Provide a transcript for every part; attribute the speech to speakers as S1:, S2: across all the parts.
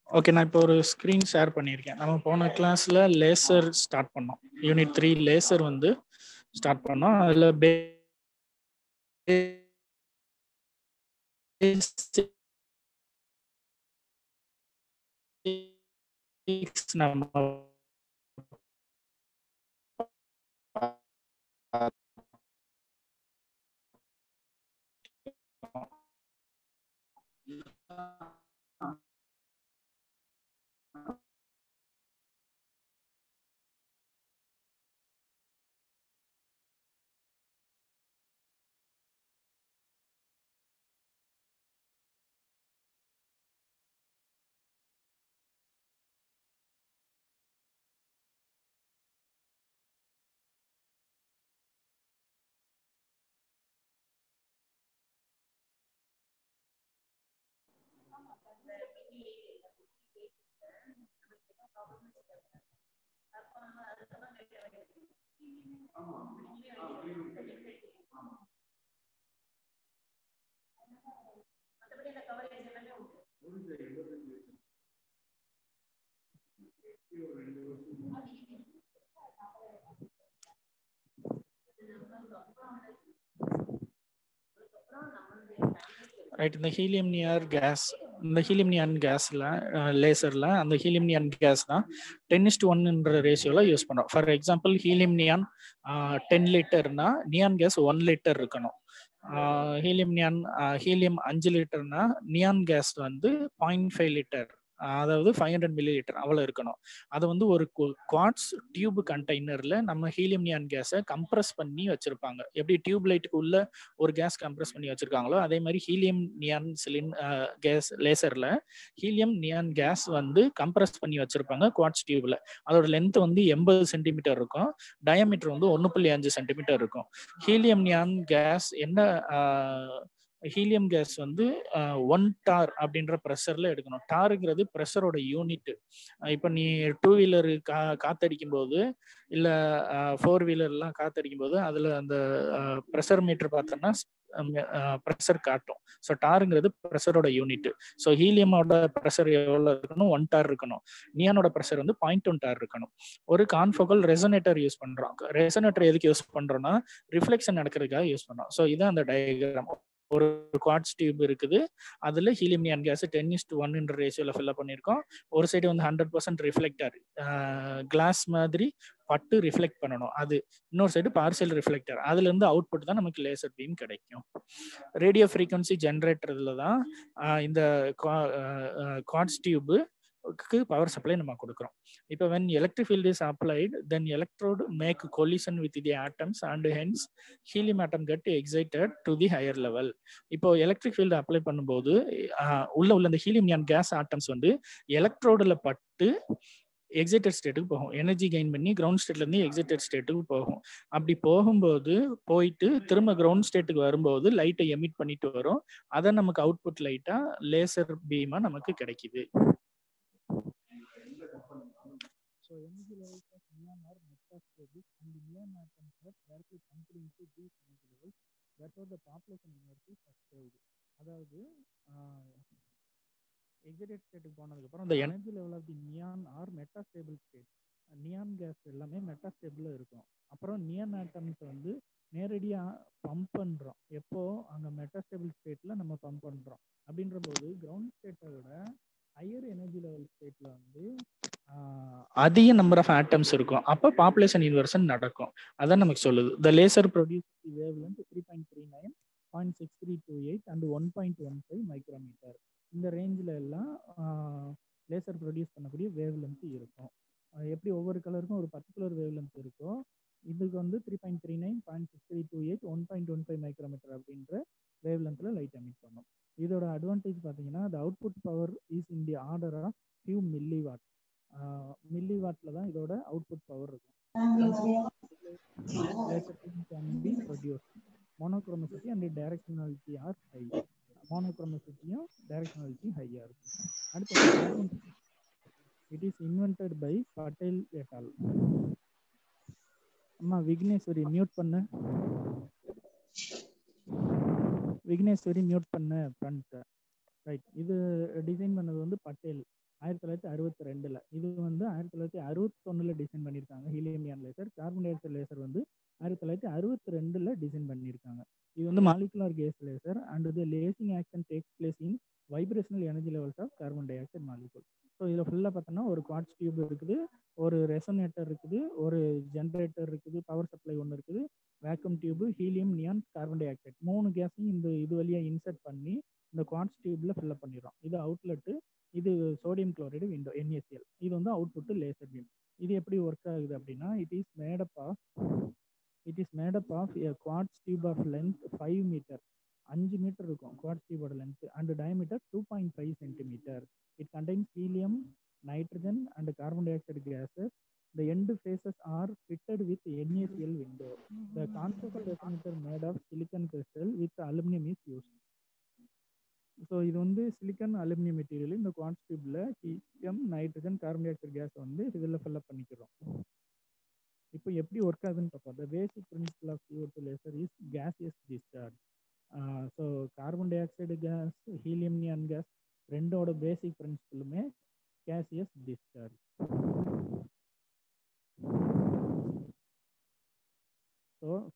S1: Okay, நான் இப்போ ஒரு ஸ்க்ரீன் ஷேர் பண்ணியிருக்கேன். நம்ம போன கிளாஸில் லேசர் ஸ்டார்ட் பண்ணோம். யூனிட் 3 லேசர் வந்து ஸ்டார்ட் பண்ணோம். அதில் நம்ம ரைட், இந்த ஹீலியம் நியான் கேஸ், இந்த ஹீலியம் நியான் கேஸில் லேசரில் அந்த ஹீலியம் நியான் கேஸ் தான் 10:1 ரேஷியோவில் யூஸ் பண்ணுறோம். ஃபார் எக்ஸாம்பிள் ஹீலியம் நியான் 10 லிட்டர்னா நியான் கேஸ் 1 லிட்டர் இருக்கணும். ஹீலியம் 5 லிட்டர்னா நியான் கேஸ் வந்து 0.5 லிட்டர், அதாவது 500 மில்லி லிட்டர் அவ்வளோ இருக்கணும். அதை வந்து ஒரு குவார்ட்ஸ் டியூப் கண்டெய்னரில் நம்ம ஹீலியம் நியான் கேஸை கம்ப்ரஸ் பண்ணி வச்சுருப்பாங்க. எப்படி டியூப் லைட்டுக்கு உள்ள ஒரு கேஸ் கம்ப்ரஸ் பண்ணி வச்சுருக்காங்களோ அதே மாதிரி ஹீலியம் நியான் கேஸ் லேசரில் ஹீலியம் நியான் கேஸ் வந்து கம்ப்ரஸ் பண்ணி வச்சுருப்பாங்க குவார்ட்ஸ் டியூப்பில். அதோட லென்த் வந்து 80 சென்டிமீட்டர் இருக்கும், டயாமீட்டர் வந்து 1.5 சென்டிமீட்டர் இருக்கும். ஹீலியம் நியான் கேஸ் என்ன, ஹீலியம் கேஸ் வந்து 1 டார் அப்படின்ற ப்ரெஷரில் எடுக்கணும். டாருங்கிறது ப்ரெஷரோட யூனிட். இப்போ நீ 2 வீலரு காத்தடிக்கும் போது இல்லை 4 வீலர்லாம் காத்தடிக்கும் போது அதில் அந்த ப்ரெஷர் மீட்டர் பார்த்தோன்னா ப்ரெஷர் காட்டும். ஸோ டாருங்கிறது ப்ரெஷரோட யூனிட். ஸோ ஹீலியமோட ப்ரெஷர் எவ்வளோ இருக்கணும்? 1 டார் இருக்கணும். நியானோட ப்ரெஷர் வந்து 0.1 டார் இருக்கணும். ஒரு கான்ஃபோகல் ரெசனேட்டர் யூஸ் பண்ணுறோம். ரெசனேட்டர் எதுக்கு யூஸ் பண்ணுறோம்னா ரிஃப்ளெக்ஷன் நடக்கிறதுக்காக யூஸ் பண்ணுறோம். ஸோ இதுதான் அந்த டயக்ராம். ஒரு குவார்ட்ஸ் டியூப் இருக்குது, அதில் ஹீலியம் நியான் கேஸ் 10:1 ரேஷியோவில் ஃபில்அப் பண்ணியிருக்கோம். ஒரு சைடு வந்து 100% ரிஃப்ளெக்டர், கிளாஸ் மாதிரி பட்டு ரிஃப்ளெக்ட் பண்ணணும். அது இன்னொரு சைடு பார்சியல் ரிஃப்ளெக்டர். அதுலேருந்து அவுட்புட் தான் நமக்கு லேசர் பீம் கிடைக்கும். ரேடியோ ஃப்ரீக்வன்சி ஜென்ரேட்டர்ல தான் இந்த குவார்ட்ஸ் டியூபு பவர் சப்ளை நம்ம கொடுக்குறோம். இப்போ when electric field is applied, then electrode make collision with the atoms and hence helium atom get excited to the higher level. இப்போ electric field apply பண்ணும்போது உள்ள இந்த helium neon case atoms வந்து எலக்ட்ரோடில் பட்டு excited ஸ்டேட்டுக்கு போகும். எனர்ஜி கெயின் பண்ணி ground ஸ்டேட்லேருந்து excited ஸ்டேட்டுக்கு போகும். அப்படி போகும்போது போயிட்டு திரும்ப கிரவுண்ட் ஸ்டேட்டுக்கு வரும்போது லைட்டை எமிட் பண்ணிட்டு வரும். அதை நமக்கு அவுட்புட் லைட்டாக லேசர் பீமாக நமக்கு கிடைக்குது. So energy levels of neon are metastatic and neon atoms are directly pumped into these energy levels. Therefore, the population inverse is observed. அதாவது எக்ஸைட்டட் ஸ்டேட்டுக்கு போனதுக்கப்புறம் அந்த energy level of the neon are metastable state, neon gas எல்லாமே மெட்டாஸ்டேபிளில் இருக்கும். அப்புறம் neon atoms வந்து நேரடியாக பம்ப் பண்ணுறோம். எப்போ அங்கே மெட்டாஸ்டேபிள் ஸ்டேட்டில் நம்ம பம்ப் பண்ணுறோம் அப்படின்ற போது கிரவுண்ட் ஸ்டேட்டை விட ஹையர் எனர்ஜி லெவல் ஸ்டேட்டில் வந்து அதிக நம்பர் ஆஃப் ஆட்டம்ஸ் இருக்கும். அப்போ பாப்புலேஷன் இன்வர்ஷன் நடக்கும். அதான் நமக்கு சொல்லுது. The laser produce wavelength 3.39, 0.6328 and 1.15 micrometre. இந்த ரேஞ்சில் எல்லாம் லேசர் ப்ரொடியூஸ் பண்ணக்கூடிய வேவ் லென்த் இருக்கும். எப்படி ஒவ்வொரு கலருக்கும் ஒரு பர்டிகுலர் வேவ் லென்த் இருக்கோ, இதுக்கு வந்து 3.39, 0.6328, 1.15 மைக்ரோமீட்டர் அப்படின்ற வேவ் லென்த்தில் லைட் எமிட் பண்ணும். இதோட அட்வான்டேஜ் பார்த்தீங்கன்னா the output power is in the order of few milliwatt. மில்லி வாட்டில் தான் இதோட அவுட்புட் பவர் இருக்கும். laser beam can be produced. Monochromicity and directionality are high. Monochromicity and directionality high are. அடுத்து carbon. It is invented by Patel et al. அம்மா Vigneshwari mute பண்ணு. Vigneshwari mute பண்ணு friend. Right, இது டிசைன் பண்ணது வந்து பட்டேல் 1962. இது வந்து 1961 டிசைன் பண்ணியிருக்காங்க. Helium neon laser. Carbon dioxide laser வந்து 1962 டிசைன் பண்ணியிருக்காங்க. இது வந்து molecular gas laser and the lasing action takes place in vibrational energy levels of carbon dioxide molecule. So இதில் ஃபுல்லாக பார்த்தோன்னா ஒரு குவார்ட்ஸ் டியூப் இருக்குது, ஒரு ரெசோனேட்டர் இருக்குது, ஒரு ஜென்ரேட்டர் இருக்குது, பவர் சப்ளை ஒன்று இருக்குது, vacuum tube, helium neon carbon di oxide 3 கேஸையும் இந்த இது வழியாக இன்சர்ட் பண்ணி இந்த குவார்ட்ஸ் டியூப்ல ஃபில்அப் பண்ணிடுறோம். இது அவுட்லெட்டு, இது சோடியம் குளோரைடு விண்டோ NaCl. இது வந்து அவுட்புட் லேசர் பீம். இது எப்படி ஒர்க் ஆகுது அப்படின்னா, it is made up of a quartz tube of length 5 metre, 5 metre இருக்கும் குவார்ட்ஸ் டியூபோட length, and diameter 2.5 centimetre. It contains helium, nitrogen and carbon dioxide gases. The end faces are fitted with NaCl window. The concentrated resonator made of silicon crystal with aluminum is used. So இது வந்து silicon aluminium material. இந்த quartz டியூப்ல helium, nitrogen, carbon dioxide gas வந்து இதில் fill up பண்ணிக்கிறோம். இப்போ எப்படி work ஆகுதுன்னு பார்ப்போம். The basic principle of CO2 laser is gaseous discharge. So carbon dioxide gas, helium neon gas ரெண்டோட பேசிக் பிரின்சிபலுமே gaseous discharge.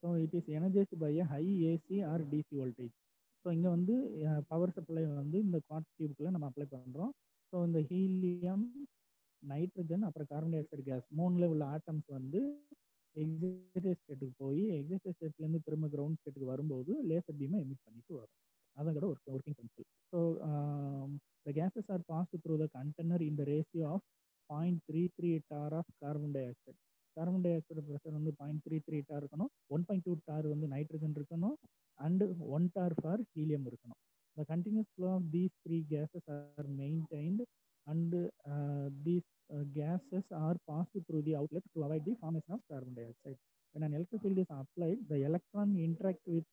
S1: So it is energized by a high AC or DC voltage. So இங்கே வந்து power supply வந்து இந்த quartz டியூப்குள்ள நம்ம apply பண்ணுறோம். So இந்த helium, nitrogen அப்புறம் கார்பன் டை ஆக்சைடு கேஸ் 3ல உள்ள ஆட்டம்ஸ் வந்து எக்ஸைட்டட் ஸ்டேட்டுக்கு போய் எக்ஸைட்டட் ஸ்டேட்லேருந்து திரும்ப கிரவுண்ட் ஸ்டேட்டுக்கு வரும்போது லேசர் பீமை எமிட் பண்ணிட்டு வரும். அதான் கூட working principal. So the gases are passed through the container in the ratio of 0.33 tar of carbon dioxide. Carbon di oxide pressure வந்து 0.33 டார் இருக்கணும், 1.2 டார் வந்து நைட்ரஜன் இருக்கணும், அண்ட் 1 டார் ஃபார் ஹீலியம் இருக்கணும். The continuous flow of these 3 gases are maintained and these gases are passed through the outlet to avoid the formation of carbon dioxide. When an electric field is applied, the electron interact with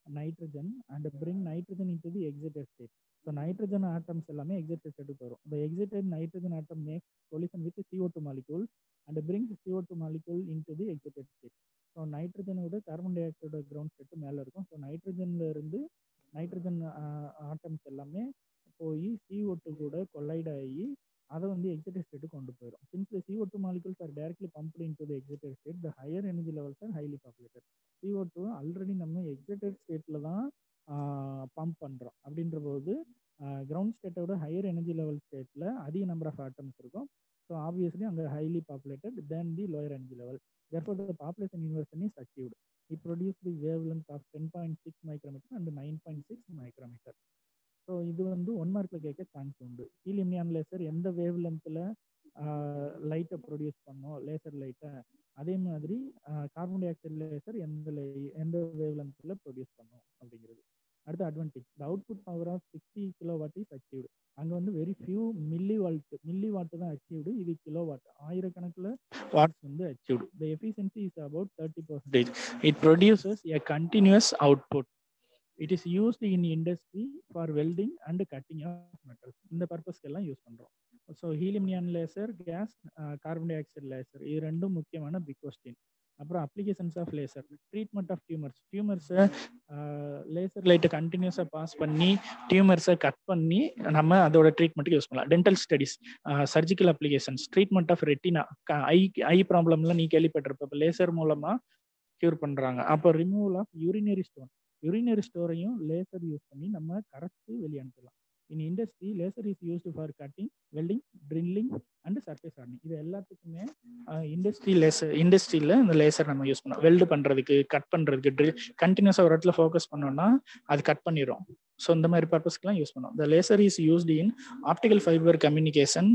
S1: nitrogen and bring nitrogen into the excited state. So nitrogen atoms எல்லாமே excited state வரும். The excited nitrogen atom makes collision with the CO2 molecule and brings CO2 molecule into the excited state. So நைட்ரஜனோட carbon டை ஆக்சைடோட ground state மேலே இருக்கும். So நைட்ரஜன்ல இருந்து nitrogen atoms எல்லாமே போய் CO2 கூட கொலைட் ஆகி அதை வந்து எக்ஸைட்டட் ஸ்டேட்டு கொண்டு போயிடும். Since the CO2 molecules are directly pumped into the excited state, the higher energy levels are highly populated. CO2 already நம்ம எக்ஸைட்டட் ஸ்டேட்ல தான் பம்ப் பண்ணுறோம். அப்படின்ற போது கிரவுண்ட் ஸ்டேட்டோட ஹையர் எனர்ஜி லெவல் ஸ்டேட்டில் அதிக நம்பர் ஆஃப் ஆட்டம்ஸ் இருக்கும். ஸோ ஆப்வியஸ்லி அங்கே highly populated then the lower energy level. Therefore, the population inversion is achieved. It produced the wavelength of 10.6 micrometer and 9.6 micrometer. So இது வந்து 1 மார்க்கில் கேட்க chance உண்டு. Helium neon laser எந்த wavelength லைட்டை produce பண்ணோம், laser லைட்டை, அதே மாதிரி கார்பன் டை ஆக்சைடு லேசர் எந்த வேவ் லென்த்தில் ப்ரொடியூஸ் பண்ணோம் அப்படிங்கிறது. அடுத்த advantage, the output power of 60 kilowatt is achieved. அங்கே வந்து வெரி ஃபியூ மில்லி வாட்டு தான் அச்சீவ்டு. இது கிலோவாட், ஆயிரக்கணக்கில் வாட்ஸ் வந்து achieved. The efficiency is about 30%. It produces a continuous output. It is used in industry for welding and cutting of metals. இந்த பர்பஸ்க்கெல்லாம் use பண்ணுறோம். So helium neon laser, gas, carbon dioxide laser, இது ரெண்டும் முக்கியமான big question. அப்புறம் applications of laser, treatment of டியூமர்ஸை laser லைட்டை கண்டினியூஸாக பாஸ் பண்ணி டியூமர்ஸை கட் பண்ணி நம்ம அதோட ட்ரீட்மெண்ட்டுக்கு யூஸ் பண்ணலாம். Dental studies, surgical applications, treatment of retina, eye ப்ராப்ளம்லாம் நீ கேள்விப்பட்டிருப்ப. இப்போ லேசர் மூலமாக க்யூர் பண்ணுறாங்க. அப்போ ரிமூவல் ஆஃப் யூரினரி ஸ்டோரையும் லேசர் யூஸ் பண்ணி நம்ம கரைச்சி வெளியே அனுப்பலாம். In industry, laser is used for cutting, welding, drilling and surface hardening. இது எல்லாத்துக்குமே இண்டஸ்ட்ரியில் இந்த லேசர் நம்ம யூஸ் பண்ணோம். வெல்டு பண்ணுறதுக்கு, கட் பண்ணுறதுக்கு, ட்ரில் கண்டினியூஸாக ஒரு இடத்துல ஃபோக்கஸ் பண்ணோம்னா அது கட் பண்ணிடும். ஸோ இந்த மாதிரி பர்பஸ்க்குலாம் யூஸ் பண்ணோம். The laser is used in optical fibre communication,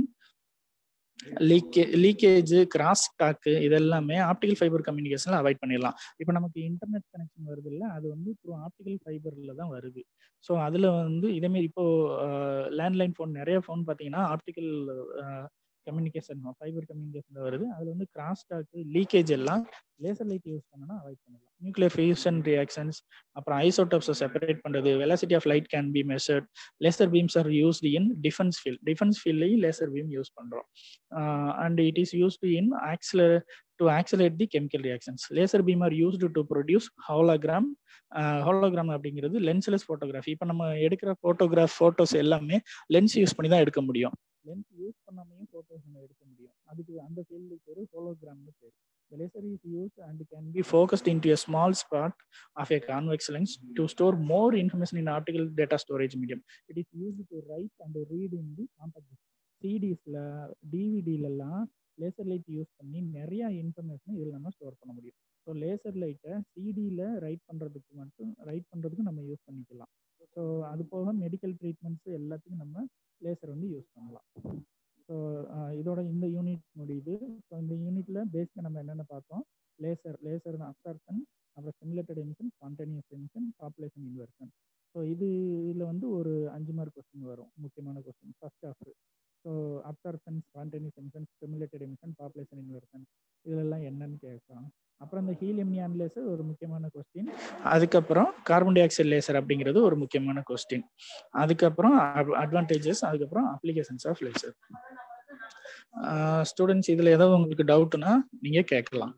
S1: leakage, cross talk, இதெல்லாமே ஆப்டிக்கல் ஃபைபர் கம்யூனிகேஷன்ல அவாய்ட் பண்ணிடலாம். இப்போ நமக்கு இன்டர்நெட் கனெக்ஷன் வருது இல்லை, அது வந்து த்ரூ ஆப்டிக்கல் ஃபைபர்ல தான் வருது. ஸோ அதில் வந்து இதேமாரி இப்போ லேண்ட்லைன் ஃபோன், நிறைய ஃபோன் பார்த்தீங்கன்னா ஆப்டிக்கல் கம்யூனிகேஷன் ஃபைபர் கம்யூனிகேஷன் வருது. அதில் வந்து கிராஸ் டாக் லீக்கேஜ் எல்லாம் லேசர் லைட் யூஸ் பண்ணனா அவாய்ட் பண்ணலாம். நியூக்ளியர் ஃபியூஷன் ரியாக்ஷன்ஸ், அப்புறம் ஐசோடோப்ஸை செப்பரேட் பண்ணுறது, velocity of light can be measured. Laser beams are used in defence field. Defence ஃபீல்ட்லையும் லேசர் பீம் யூஸ் பண்ணுறோம். And it is used in to accelerate the chemical reactions. Laser beam are used to produce hologram. Hologram அப்படிங்கிறது லென்ஸ்லெஸ் photography. இப்போ நம்ம எடுக்கிற photos எல்லாமே lens use பண்ணி தான் எடுக்க முடியும். லென்ஸ் யூஸ் பண்ணாமையும் ஃபோட்டோஸ் நம்ம எடுக்க முடியும். அதுக்கு அந்த ஃபீல்டுக்கு பேர் ஹோலோகிராம்னு பேர். The laser is used and can be focused into a small spot of a convex lens to store more information in optical data storage medium. It is used to write and read in the compact disc. CDஸ்ல டிவிடிலலாம் laser light use பண்ணி நிறைய information இதில் நம்ம store பண்ண முடியும். So laser லைட்டை சிடியில் right பண்ணுறதுக்கு நம்ம யூஸ் பண்ணிக்கலாம். ஸோ அது போக மெடிக்கல் ட்ரீட்மெண்ட்ஸ் எல்லாத்துக்கும் நம்ம லேசர் வந்து யூஸ் பண்ணலாம். ஸோ இதோட இந்த யூனிட் முடியுது. ஸோ இந்த யூனிட்ல பேசிக்காக நம்ம என்னென்ன பார்த்தோம்? லேசர் அப்சார்ப்ஷன், அப்புறம் simulated emission, spontaneous emission, population inversion. So இதில் வந்து ஒரு 5 மார்க் கொஸ்டின் வரும், முக்கியமான question first of. So absorption, spontaneous emission, stimulated emission, population inversion இதெல்லாம் என்னன்னு கேட்கலாம். அப்புறம் இந்த ஹீலியம் நியான் லேசர் ஒரு முக்கியமான கொஸ்டின். அதுக்கப்புறம் கார்பன் டை ஆக்சைடு லேசர் அப்படிங்கிறது ஒரு முக்கியமான கொஸ்டின். அதுக்கப்புறம் அட்வான்டேஜஸ், அதுக்கப்புறம் அப்ளிகேஷன்ஸ் ஆஃப் லேசர். ஸ்டூடெண்ட்ஸ் இதில் ஏதாவது உங்களுக்கு டவுட்னா நீங்கள் கேட்கலாம்.